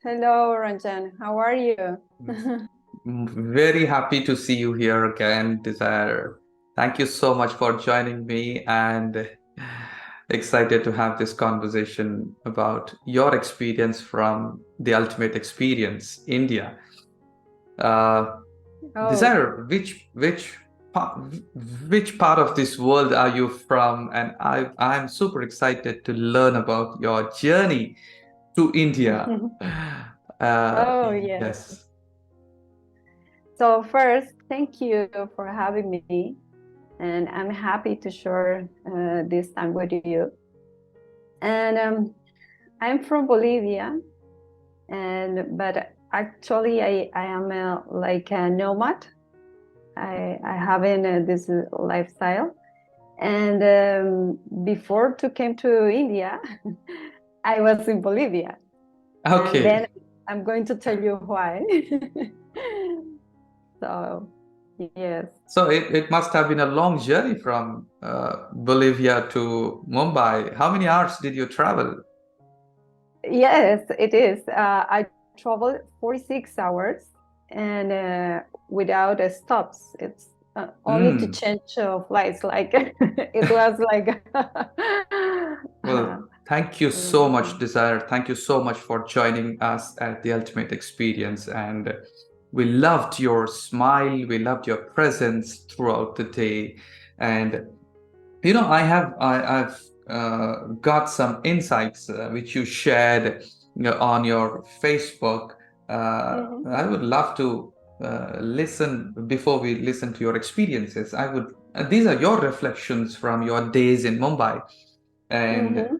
Hello, Ranjan. How are you? Very happy to see you here again, Desire. Thank you so much for joining me and excited to have this conversation about your experience from the Ultimate Experience, India. Uh, Oh, Desire, pa- which part of this world are you from? And I'm super excited to learn about your journey to India. oh yes. Yes. So first, thank you for having me, and I'm happy to share this time with you. And I'm from Bolivia, and but actually I am like a nomad. I have in this lifestyle, and before to came to India, I was in Bolivia. And then Okay. I'm going to tell you why. So, yes. So it must have been a long journey from Bolivia to Mumbai. How many hours did you travel? Yes, it is. I traveled 46 hours and without stops. It's only to Mm. change flights. Like it was like. Well, thank you so much, Mhm. Desire. Thank you so much for joining us at the Ultimate Experience. And we loved your smile. We loved your presence throughout the day. And I've got some insights which you shared on your Facebook. Mhm. I would love to listen before we listen to your experiences. These are your reflections from your days in Mumbai, and Mhm.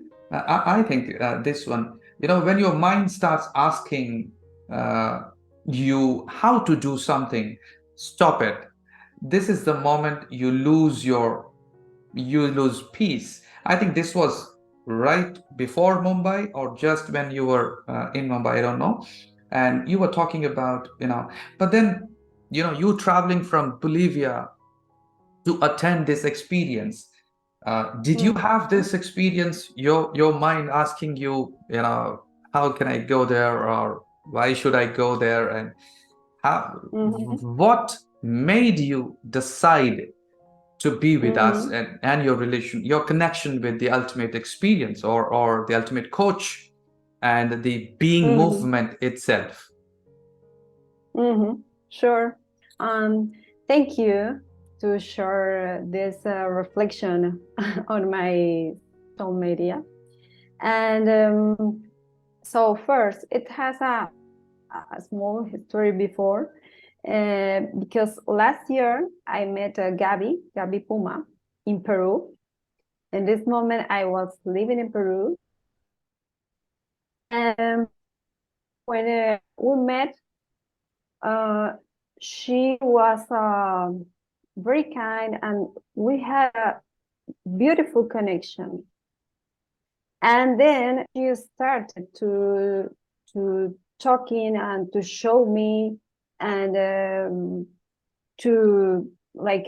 I think this one, when your mind starts asking uh, you how to do something, stop it. This is the moment you lose peace. I think this was right before Mumbai or just when you were in Mumbai, I don't know. And you were talking about, but then, you traveling from Bolivia to attend this experience. Did you have Mhm. this experience, your mind asking you, how can I go there or why should I go there? And how, Mhm. what made you decide to be with us Mhm. and your connection with the ultimate experience or the ultimate coach and the being Mhm. movement itself. Mm-hmm. Sure. Um, Thank you to share this reflection on my social media. And so first, it has a small history before, because last year I met Gaby Puma in Peru. In this moment, I was living in Peru. And when we met, Uh, she was very kind, and we had a beautiful connection. And then she started to talking and to show me and to like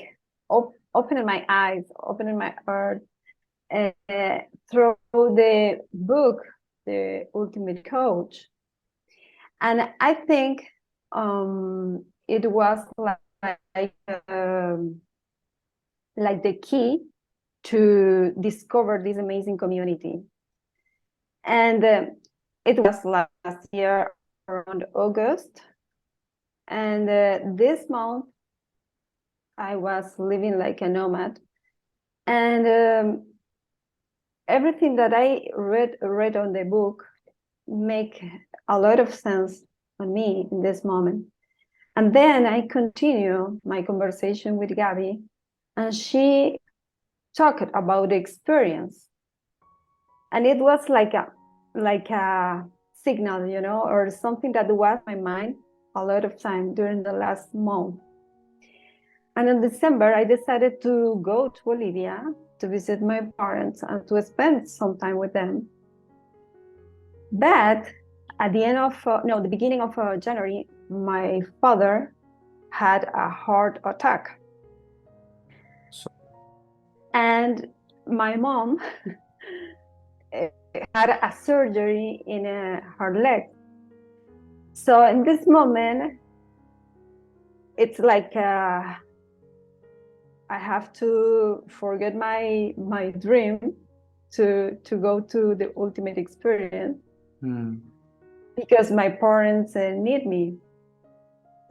open my eyes, open my heart uh, through the book, The Ultimate Coach. And I think it was um, like the key to discover this amazing community. And it was last year around August. And this month, I was living like a nomad. And everything that I read on the book make a lot of sense on me in this moment. And then I continue my conversation with Gaby, and she talked about the experience. And it was like a signal, or something that was in my mind a lot of time during the last month. And in December, I decided to go to Bolivia to visit my parents and to spend some time with them. But at the end of no, the beginning of January, my father had a heart attack, So, and my mom had a surgery in her leg. So in this moment, it's like I have to forget my dream to go to the ultimate experience because my parents need me.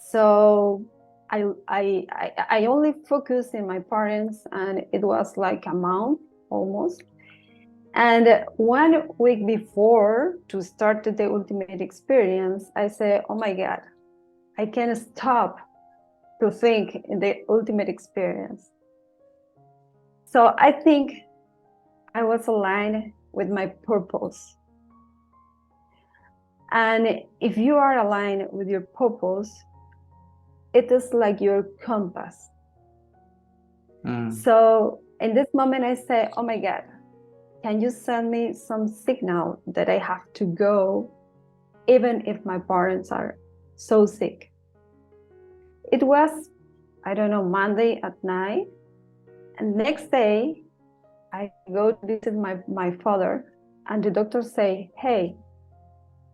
So I only focused in my parents, and it was like a month almost. And 1 week before to start the ultimate experience, I said, oh my God, I can't stop to think in the ultimate experience. So I think I was aligned with my purpose. And if you are aligned with your purpose, it is like your compass. So in this moment, I say, oh my God, can you send me some signal that I have to go, even if my parents are so sick? It was, I don't know, Monday at night. And next day, I go to visit my father, and the doctor say, hey,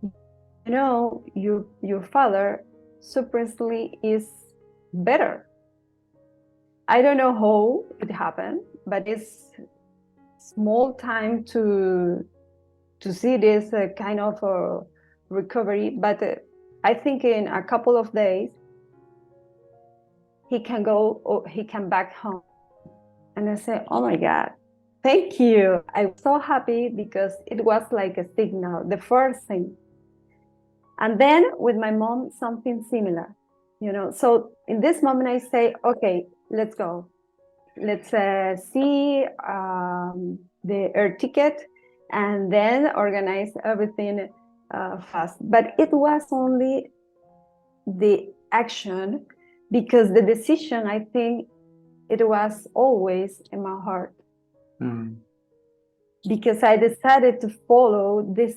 you know, your father supposedly is better. I don't know how it happened, but it's small time to see this kind of recovery. But I think in a couple of days he can go, or he can back home. And I say, oh my God, thank you. I was so happy because it was like a signal, the first thing. And then with my mom, something similar, you know. So in this moment, I say, okay, let's go. Let's see the air ticket and then organize everything fast. But it was only the action, because the decision, I think, it was always in my heart. Because I decided to follow this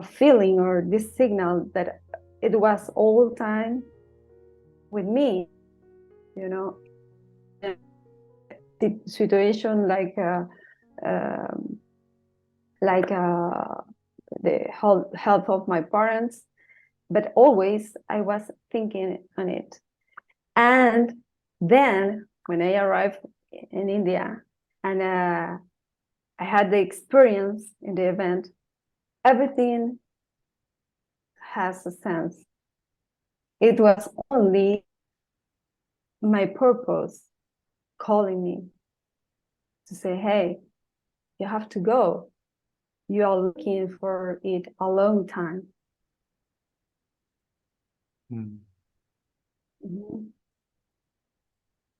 feeling or this signal that it was all the time with me, you know. The situation like the health of my parents, but always I was thinking on it. And then when I arrived in India and I had the experience in the event, everything has a sense. It was only my purpose calling me to say, hey, you have to go. You are looking for it a long time.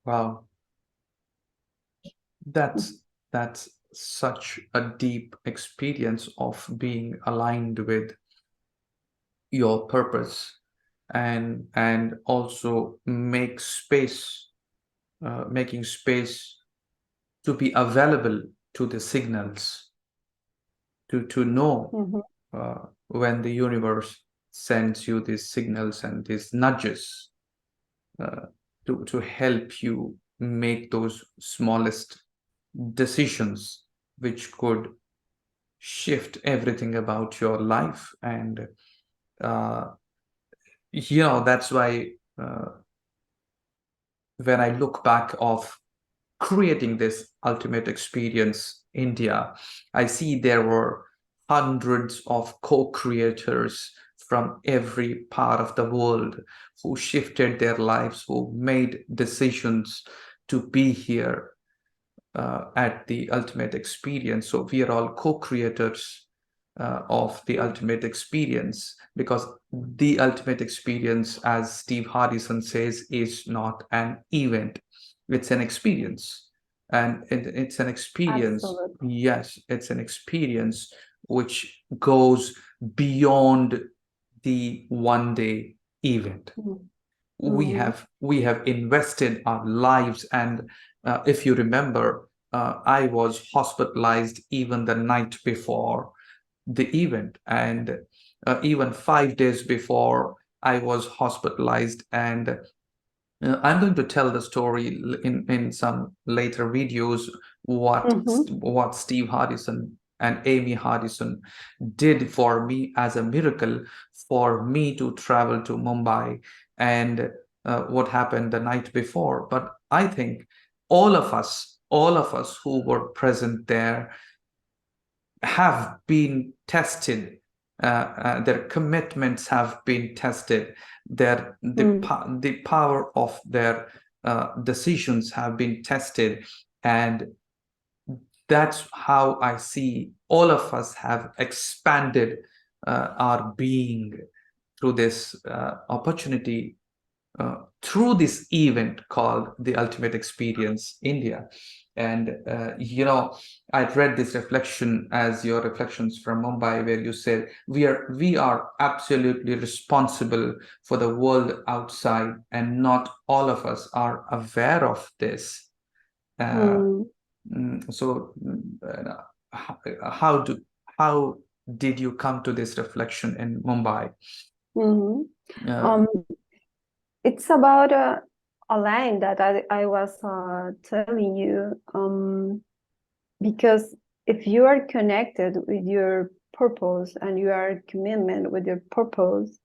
Wow. That's such a deep experience of being aligned with your purpose, and also making space to be available to the signals, to know when the universe sends you these signals and these nudges to help you make those smallest decisions which could shift everything about your life. And that's why when I look back of creating this ultimate experience India, I see there were hundreds of co-creators from every part of the world who shifted their lives, who made decisions to be here at the ultimate experience. So we are all co-creators of the ultimate experience, because the ultimate experience, as Steve Hardison says, is not an event, it's an experience. And it's an experience. Absolutely. Yes, it's an experience which goes beyond the one-day event. We have invested our lives, and if you remember, I was hospitalized even the night before the event, and even 5 days before I was hospitalized. And I'm going to tell the story in some later videos what Steve Hardison and Amy Hardison did for me as a miracle for me to travel to Mumbai and what happened the night before. But I think all of us who were present there have been tested. Their commitments have been tested. The power of their decisions have been tested, and that's how I see all of us have expanded our being through this opportunity, through this event called the Ultimate Experience India. And I read this reflection as your reflections from Mumbai, where you said we are absolutely responsible for the world outside, and not all of us are aware of this. So, how did you come to this reflection in Mumbai? It's about a line that I was telling you, because if you are connected with your purpose and you are commitment with your purpose,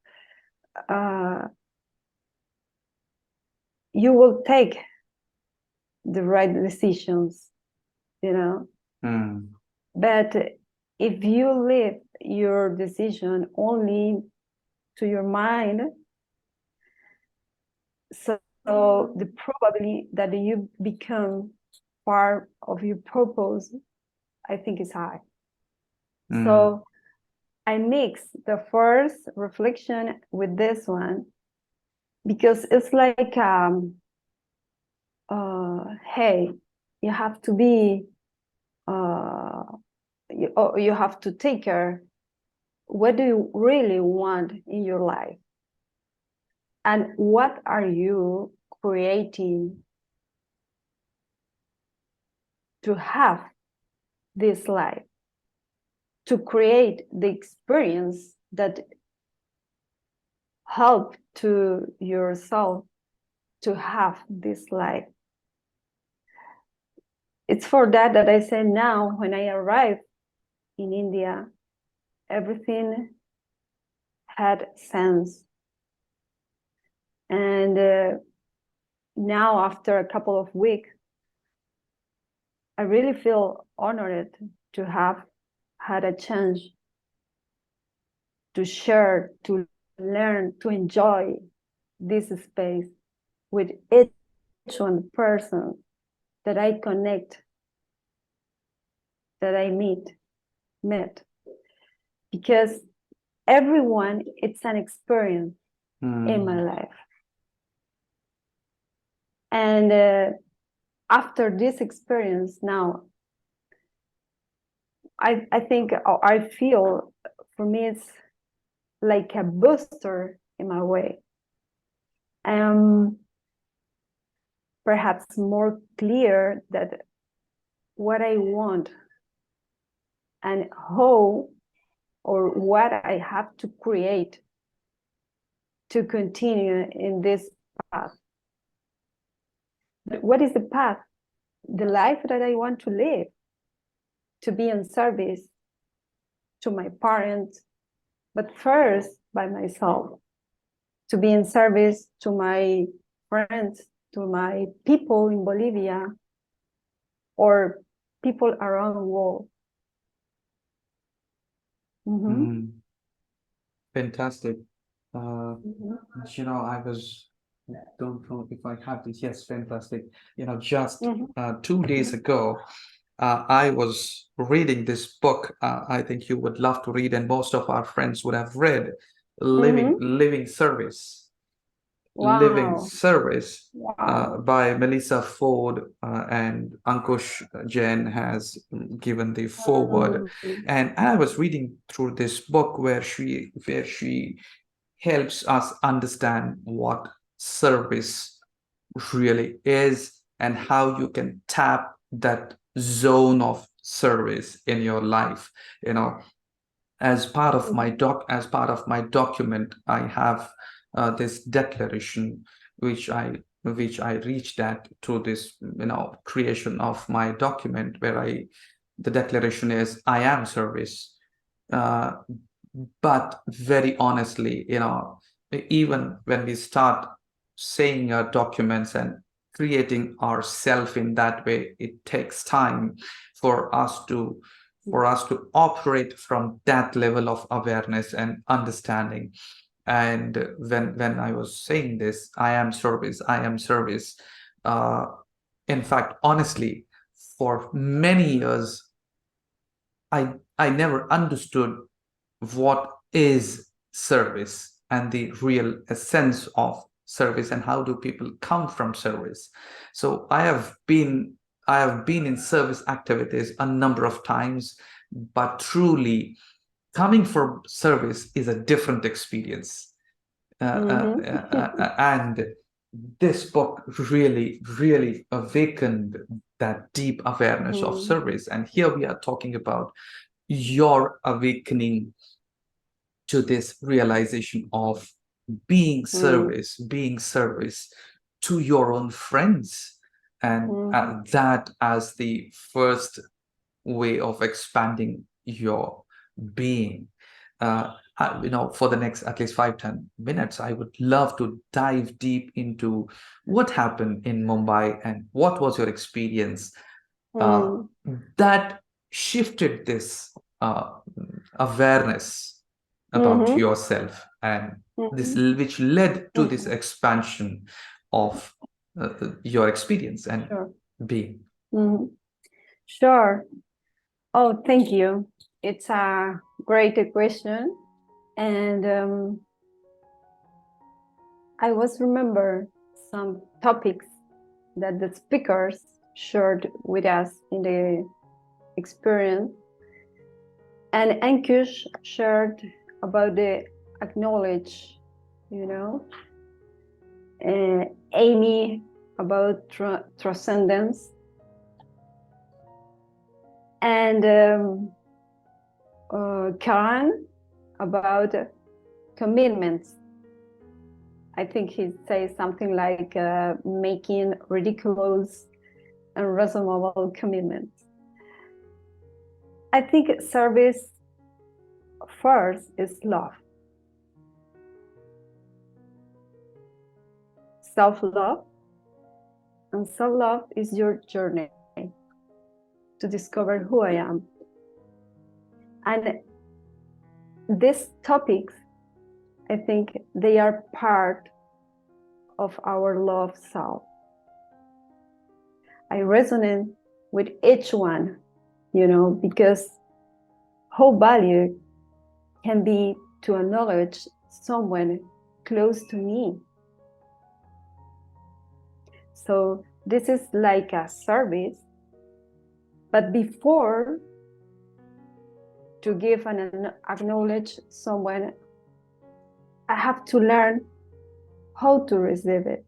you will take the right decisions, But if you leave your decision only to your mind, so the probability that you become part of your purpose, I think, is high. So I mix the first reflection with this one, because it's like, hey, you have to be, you have to take care. What do you really want in your life? And what are you creating to have this life, to create the experience that help to yourself to have this life? It's for that I say now, when I arrived in India, everything had sense. And now, after a couple of weeks, I really feel honored to have had a chance to share, to learn, to enjoy this space with each one person that I connect, that I met. Because everyone, it's an experience in my life. And after this experience now, I think, I feel, for me, it's like a booster in my way. Perhaps more clear that what I want and how or what I have to create to continue in this path. What is the path? The life that I want to live, to be in service to my parents, but first by myself, to be in service to my friends, to my people in Bolivia, or people around the world. Fantastic. I don't know if I have this. Yes, fantastic. Just 2 days ago, I was reading this book. I think you would love to read, and most of our friends would have read, Living Service. Wow. Living Service. Wow. By Melissa Ford, and Ankush Jain has given the foreword. And I was reading through this book where she helps us understand what service really is and how you can tap that zone of service in your life. As part of my document, I have this declaration which I reached at through this creation of my document, where I the declaration is, I am service. But very honestly, even when we start saying our documents and creating ourself in that way, it takes time for us to operate from that level of awareness and understanding. And when I was saying this, I am service, I am service, uh, in fact, honestly, for many years, I never understood what is service and the real essence of service, and how do people come from service. So I have been in service activities a number of times, but truly coming from service is a different experience. And this book really, really awakened that deep awareness of service. And here we are talking about your awakening to this realization of being service to your own friends, and that as the first way of expanding your being. For the next at least 5-10 minutes, I would love to dive deep into what happened in Mumbai and what was your experience that shifted this awareness about yourself, and this which led to this expansion of your experience and being. Sure. Oh, thank you. It's a great question. And I was remember some topics that the speakers shared with us in the experience. And Ankush shared about the acknowledge, Amy about transcendence, and Karan about commitments. I think he says something like making ridiculous and reasonable commitments. I think service first is love. Self-love. And self-love is your journey to discover who I am. And these topics, I think they are part of our love self. I resonate with each one, because whole value can be to acknowledge someone close to me. So this is like a service, but before to give and acknowledge someone, I have to learn how to receive it.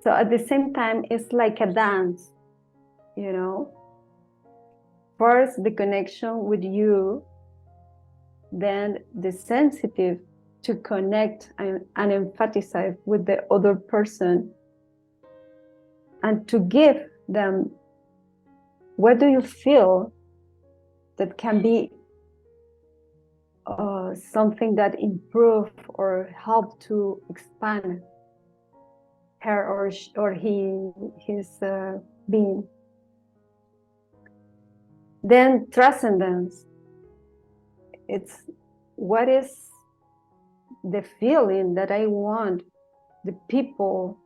So at the same time, it's like a dance, First, the connection with you, then the sensitive to connect and emphasize with the other person, and to give them what do you feel that can be something that improve or help to expand her or his being. Then transcendence, it's what is the feeling that I want the people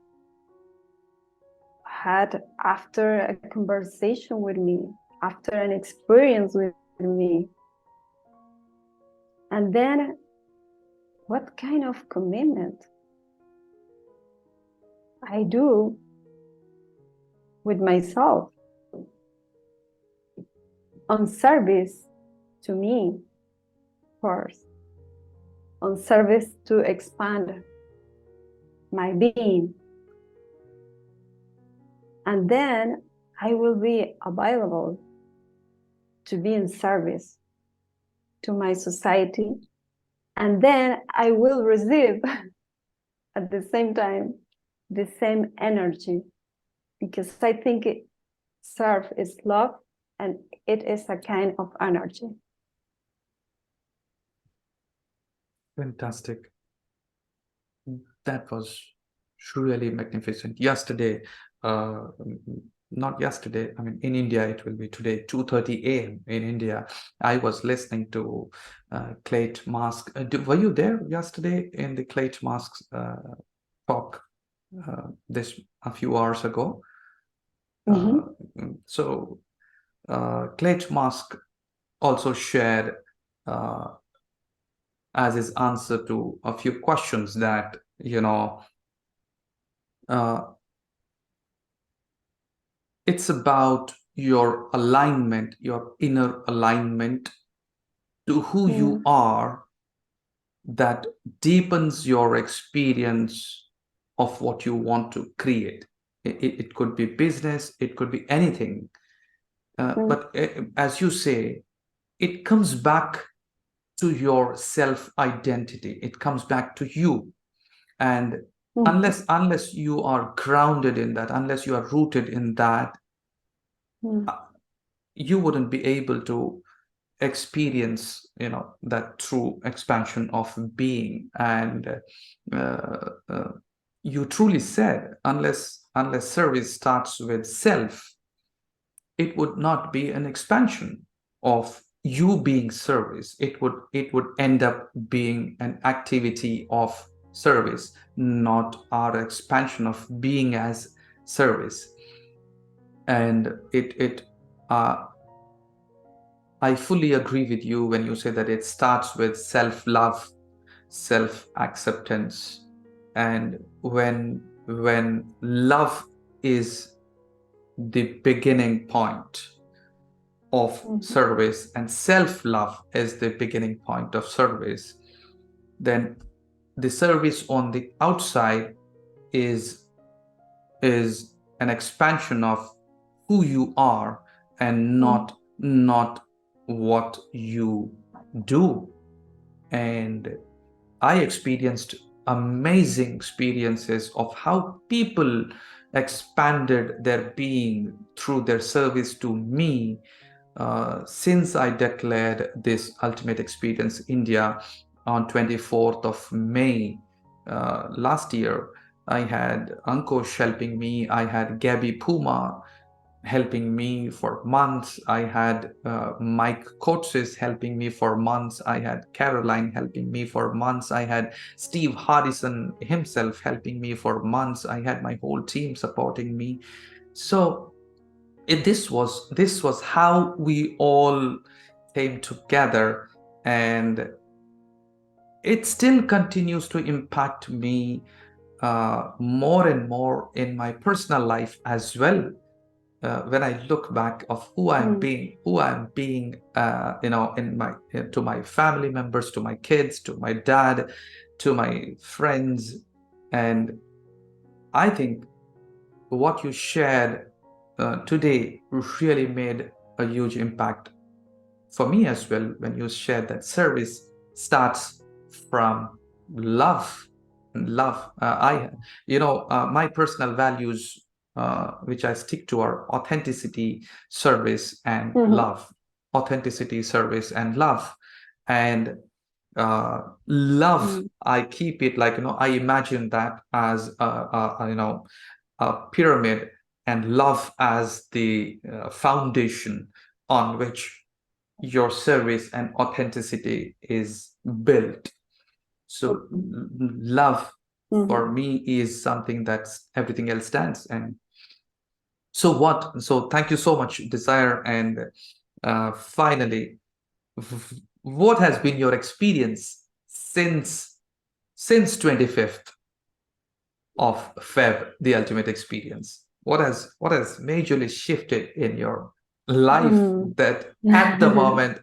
had after a conversation with me, after an experience with me. And then what kind of commitment I do with myself on service to me first, on service to expand my being. And then I will be available to be in service to my society. And then I will receive at the same time the same energy, because I think serve is love, and it is a kind of energy. Fantastic. That was really magnificent. Yesterday, not yesterday, I mean, in India, it will be today, 2:30 a.m. in India. I was listening to Clayt Mask. Were you there yesterday in the Clayt Mask talk this a few hours ago? So Clayt Mask also shared as his answer to a few questions that, it's about your alignment, your inner alignment to who you are, that deepens your experience of what you want to create. It could be business, it could be anything. But as you say, it comes back to your self-identity. It comes back to you. And unless you are grounded in that, unless you are rooted in that, you wouldn't be able to experience, that true expansion of being. And you truly said, unless service starts with self, it would not be an expansion of you being service. It would end up being an activity of service, not our expansion of being as service. And I fully agree with you when you say that it starts with self-love, self-acceptance. And when love is the beginning point of service, and self-love is the beginning point of service, then the service on the outside is an expansion of who you are, and not what you do. And I experienced amazing experiences of how people expanded their being through their service to me, since I declared this Ultimate Experience India on 24th of May last year. I had Ankush helping me. I had Gaby Puma helping me for months. I had Mike Coates helping me for months. I had Caroline helping me for months. I had Steve Hardison himself helping me for months. I had my whole team supporting me. So this was how we all came together, and it still continues to impact me more and more in my personal life as well. When I look back of who I'm being, in my to my family members, to my kids, to my dad, to my friends. And I think what you shared today really made a huge impact for me as well, when you shared that service starts from love. My personal values, which I stick to, are authenticity, service, and love. Authenticity, service, and love. And love, I keep it like, I imagine that as a pyramid, and love as the foundation on which your service and authenticity is built. So love for me is something that's everything else stands. And so thank you so much, Desire. And finally, what has been your experience since 25th of Feb, the Ultimate Experience? What has majorly shifted in your life that at the moment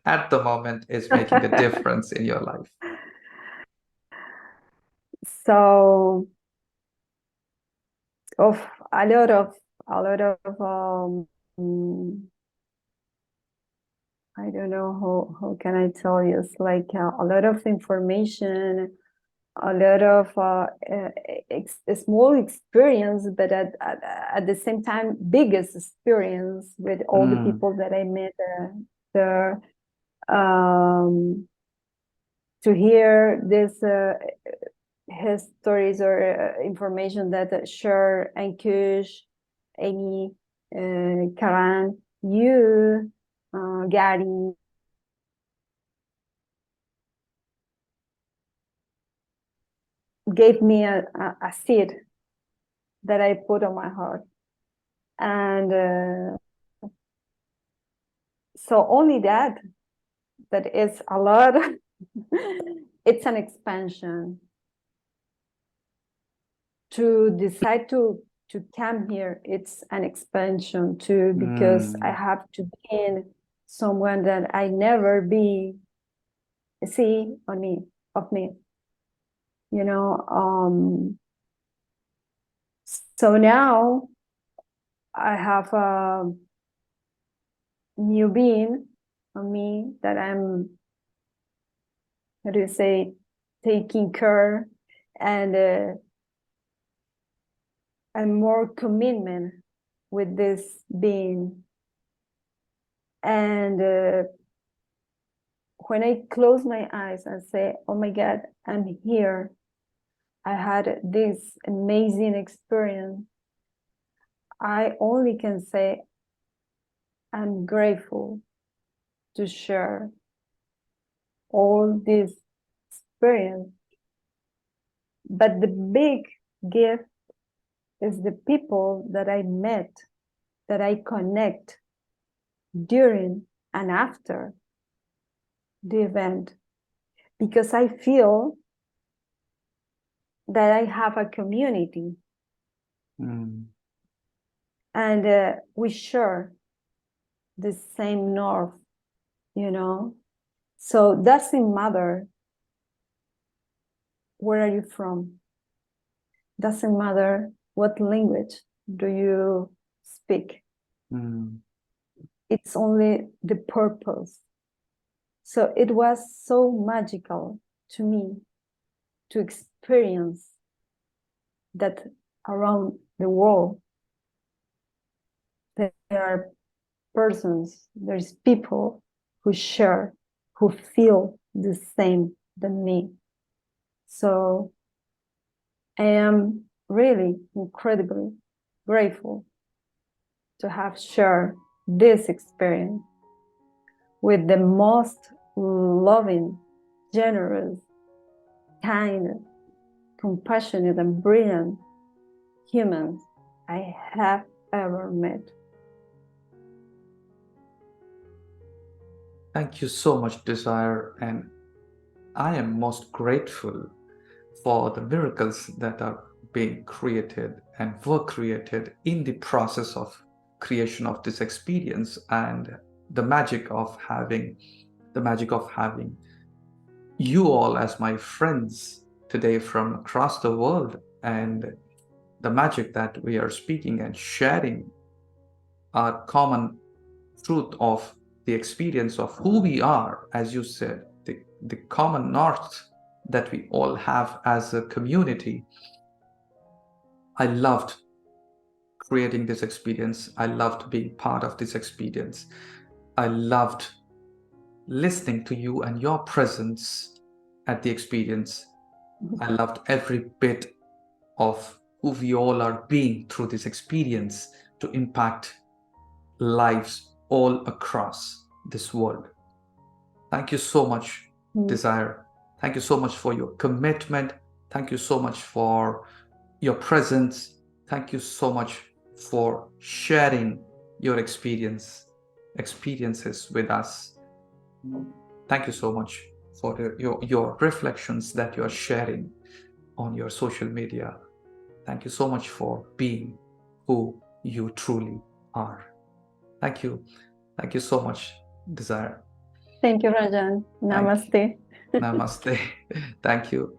is making a difference in your life? So, of a lot of I don't know how can I tell you. It's like a lot of information a lot of small experience, but at the same time, biggest experience with all the people that I met there. To hear this his stories or information that share Ankush, Amy, Karan, you, Gary, gave me a seed that I put on my heart. And so only that is a lot. It's an expansion. To decide to come here, it's an expansion too, because I have to be in someone that I never see of me, you know. So now I have a new being on me that I'm, how do you say, taking care, and more commitment with this being. And when I close my eyes and say, oh my God, I'm here, I had this amazing experience, I only can say I'm grateful to share all this experience. But the big gift is the people that I met, that I connect during and after the event, because I feel that I have a community, and we share the same north, you know. So doesn't matter where are you from, doesn't matter what language do you speak. It's only the purpose. So it was so magical to me to experience that around the world there are persons, there's people who share, who feel the same than me. So I am really incredibly grateful to have shared this experience with the most loving, generous, kind, compassionate, and brilliant humans I have ever met. Thank you so much, Desire, and I am most grateful for the miracles that are being created and were created in the process of creation of this experience, and the magic of having you all as my friends today from across the world, and the magic that we are speaking and sharing our common truth of the experience of who we are, as you said, the common north that we all have as a community. I loved creating this experience. I loved being part of this experience. I loved listening to you and your presence at the experience. I loved every bit of who we all are being through this experience to impact lives all across this world. Thank you so much, Desire. Thank you so much for your commitment. Thank you so much for your presence. Thank you so much for sharing your experiences with us. Thank you so much for your reflections that you are sharing on your social media. Thank you so much for being who you truly are. Thank you. Thank you so much, Desire. Thank you, Ranjan. Namaste. Namaste. Thank you.